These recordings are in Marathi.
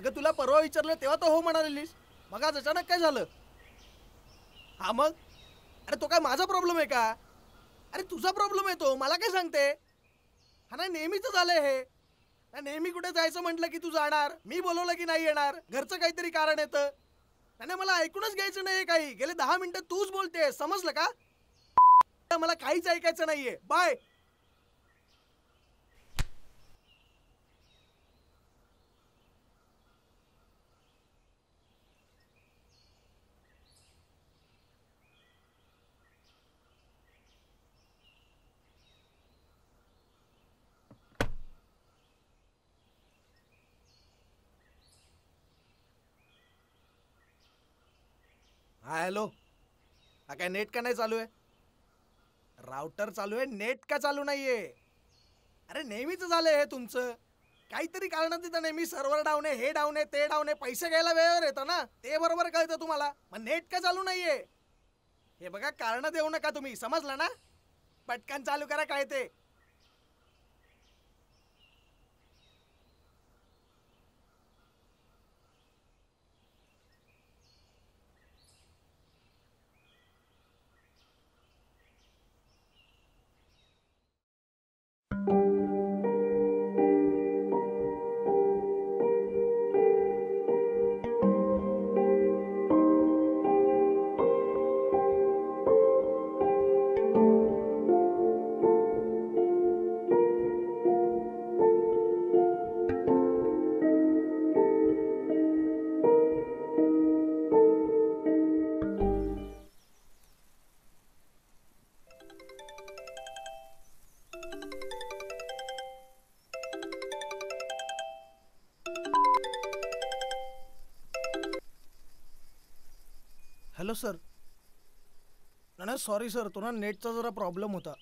अगं तुला परवा विचारलं तेव्हा तर हो म्हणालीस, मग आज अचानक काय झालं? हा मग? अरे तो काय माझा प्रॉब्लेम आहे का? अरे तुझा प्रॉब्लेम आहे तो, मला काय सांगते? हा नाही नेहमीच झालंय हे. नेहमी कुठे जायचं म्हटलं की तू जाणार, मी बोलवलं की नाही येणार, घरचं काहीतरी कारण येतं. नाही मला ऐकूनच घ्यायचं नाही काही. गेले 10 मिनिटं तूच बोलते, समजलं का? मला काहीच ऐकायचं नाहीये. बाय. हा हॅलो. हा काय नेट का नाही चालू आहे? राउटर चालू आहे, नेट का चालू नाहीये? अरे नेहमीच झालंय हे तुमचं. काहीतरी कारण तिथं नेहमी सर्व्हर डाऊन आहे, हे डाऊन आहे, ते डाऊन आहे. पैसे घ्यायला वेळेवर येतं ना, ते बरोबर कळतं तुम्हाला. मग नेट का चालू नाहीये? हे बघा कारण देऊ नका तुम्ही, समजलं ना? पटकन चालू करा काय ते. Hello sir. नाही सॉरी सर, तो ना नेटचा जरा प्रॉब्लेम होता.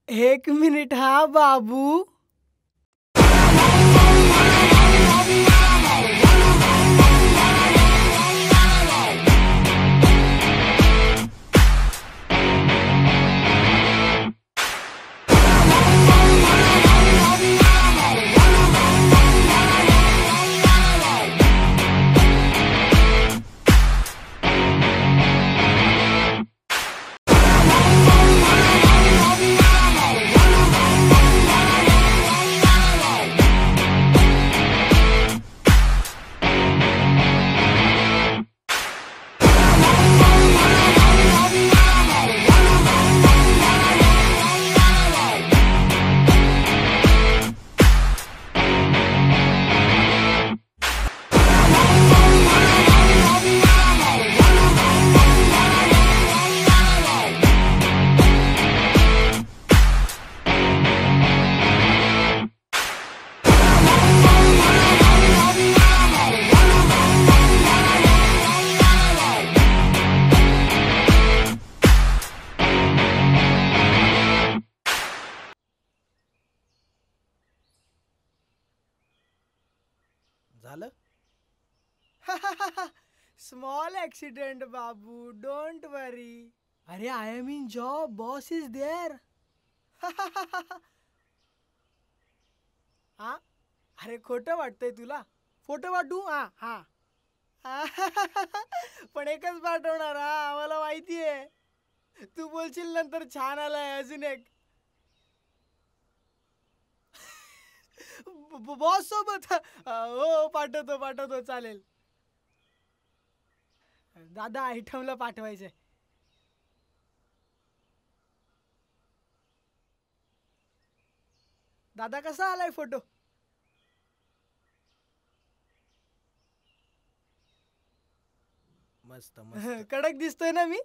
एक मिनिट हा बाबू. झालं? स्मॉल ऍक्सिडेंट बाबू, डोंट वरी. अरे I am in job, boss is there. हा अरे खोटं वाटतंय तुला? फोटो पाठवू? हा हा. पण एकच पाठवणार हा, आम्हाला माहितीये. तू बोलशील नंतर छान आलाय अजून एक. बॉस सोबत हो पाठवतो चालेल. दादा आयटमला पाठवायचंय. दादा कसा आलाय फोटो? मस्त मस्त. कडक दिसतोय ना मी?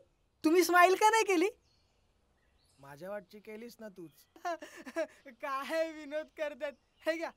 तुम्ही स्माइल का नाही केली? माझ्या वाटची केलीस ना तूच. काय विनोद करतात. हे घ्या